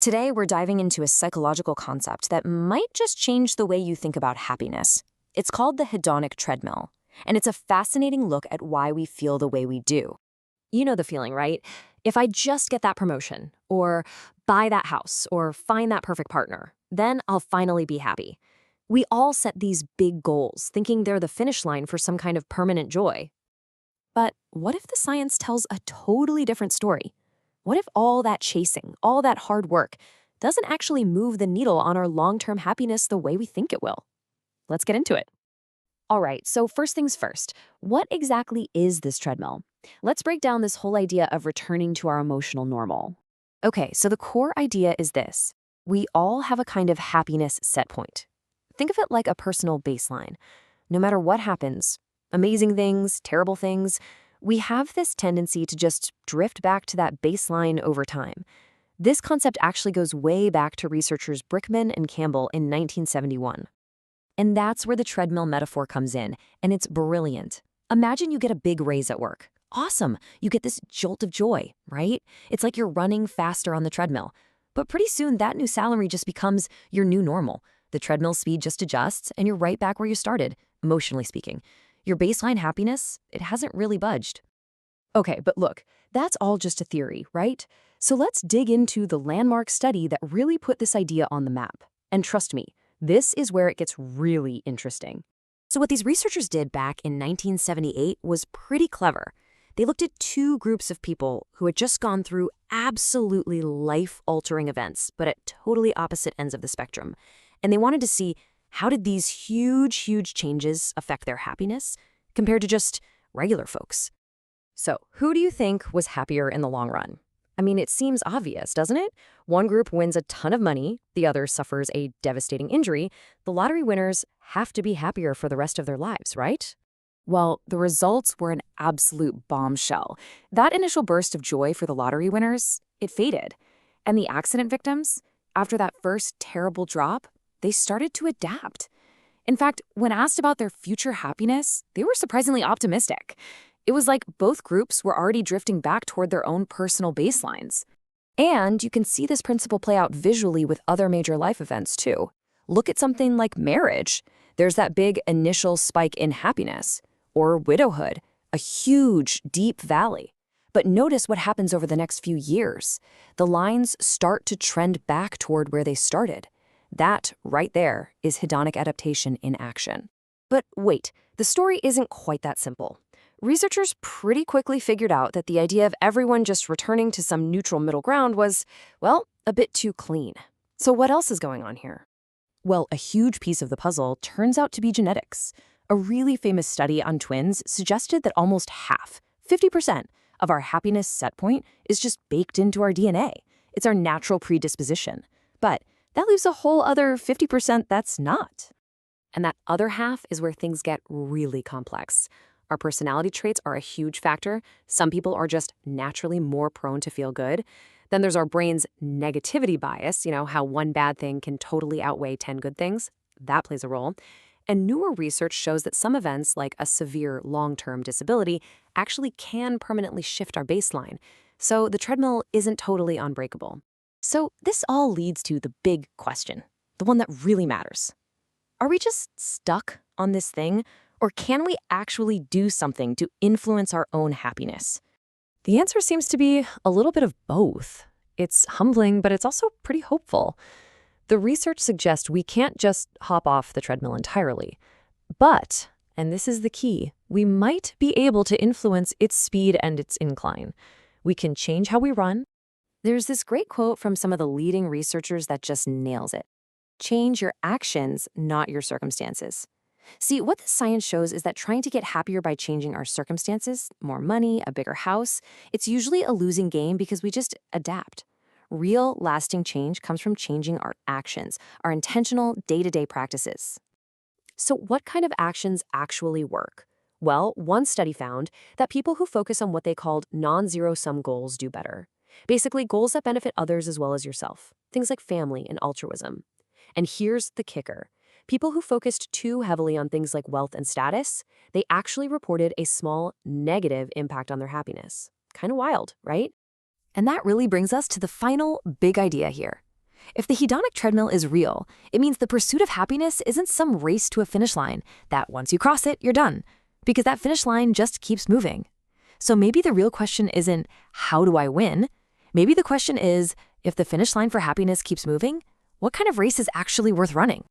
Today, we're diving into a psychological concept that might just change the way you think about happiness. It's called the hedonic treadmill, and it's a fascinating look at why we feel the way we do. You know the feeling, right? If I just get that promotion, or buy that house, or find that perfect partner, then I'll finally be happy. We all set these big goals, thinking they're the finish line for some kind of permanent joy. But what if the science tells a totally different story? What if all that chasing, all that hard work, doesn't actually move the needle on our long-term happiness the way we think it will? Let's get into it. All right, so first things first, what exactly is this treadmill? Let's break down this whole idea of returning to our emotional normal. Okay, so the core idea is this. We all have a kind of happiness set point. Think of it like a personal baseline. No matter what happens, amazing things, terrible things, we have this tendency to just drift back to that baseline over time. This concept actually goes way back to researchers Brickman and Campbell in 1971. And that's where the treadmill metaphor comes in, and it's brilliant. Imagine you get a big raise at work. Awesome, you get this jolt of joy, right? It's like you're running faster on the treadmill. But pretty soon that new salary just becomes your new normal. The treadmill speed just adjusts, and you're right back where you started, emotionally speaking. Your baseline happiness, it hasn't really budged. Okay, but look, that's all just a theory, right? So let's dig into the landmark study that really put this idea on the map. And trust me, this is where it gets really interesting. So what these researchers did back in 1978 was pretty clever. They looked at two groups of people who had just gone through absolutely life-altering events, but at totally opposite ends of the spectrum. And they wanted to see how did these huge changes affect their happiness compared to just regular folks. So who do you think was happier in the long run? I mean, it seems obvious, doesn't it? One group wins a ton of money, the other suffers a devastating injury. The lottery winners have to be happier for the rest of their lives, right? Well, the results were an absolute bombshell. That initial burst of joy for the lottery winners, it faded. And the accident victims, after that first terrible drop, they started to adapt. In fact, when asked about their future happiness, they were surprisingly optimistic. It was like both groups were already drifting back toward their own personal baselines. And you can see this principle play out visually with other major life events, too. Look at something like marriage. There's that big initial spike in happiness. Or widowhood, a huge, deep valley. But notice what happens over the next few years. The lines start to trend back toward where they started. That, right there, is hedonic adaptation in action. But wait, the story isn't quite that simple. Researchers pretty quickly figured out that the idea of everyone just returning to some neutral middle ground was, well, a bit too clean. So what else is going on here? Well, a huge piece of the puzzle turns out to be genetics. A really famous study on twins suggested that almost half, 50%, of our happiness set point is just baked into our DNA. It's our natural predisposition. But that leaves a whole other 50% that's not. And that other half is where things get really complex. Our personality traits are a huge factor. Some people are just naturally more prone to feel good. Then there's our brain's negativity bias, how one bad thing can totally outweigh 10 good things. That plays a role. And newer research shows that some events, like a severe long-term disability, actually can permanently shift our baseline. So the treadmill isn't totally unbreakable. So this all leads to the big question, the one that really matters. Are we just stuck on this thing, or can we actually do something to influence our own happiness? The answer seems to be a little bit of both. It's humbling, but it's also pretty hopeful. The research suggests we can't just hop off the treadmill entirely. But, and this is the key, we might be able to influence its speed and its incline. We can change how we run. There's this great quote from some of the leading researchers that just nails it. Change your actions, not your circumstances. See, what the science shows is that trying to get happier by changing our circumstances, more money, a bigger house, it's usually a losing game because we just adapt. Real, lasting change comes from changing our actions, our intentional, day-to-day practices. So what kind of actions actually work? Well, one study found that people who focus on what they called non-zero-sum goals do better. Basically, goals that benefit others as well as yourself. Things like family and altruism. And here's the kicker. People who focused too heavily on things like wealth and status, they actually reported a small negative impact on their happiness. Kind of wild, right? And that really brings us to the final big idea here. If the hedonic treadmill is real, it means the pursuit of happiness isn't some race to a finish line that once you cross it, you're done, because that finish line just keeps moving. So maybe the real question isn't, how do I win? Maybe the question is, if the finish line for happiness keeps moving, what kind of race is actually worth running?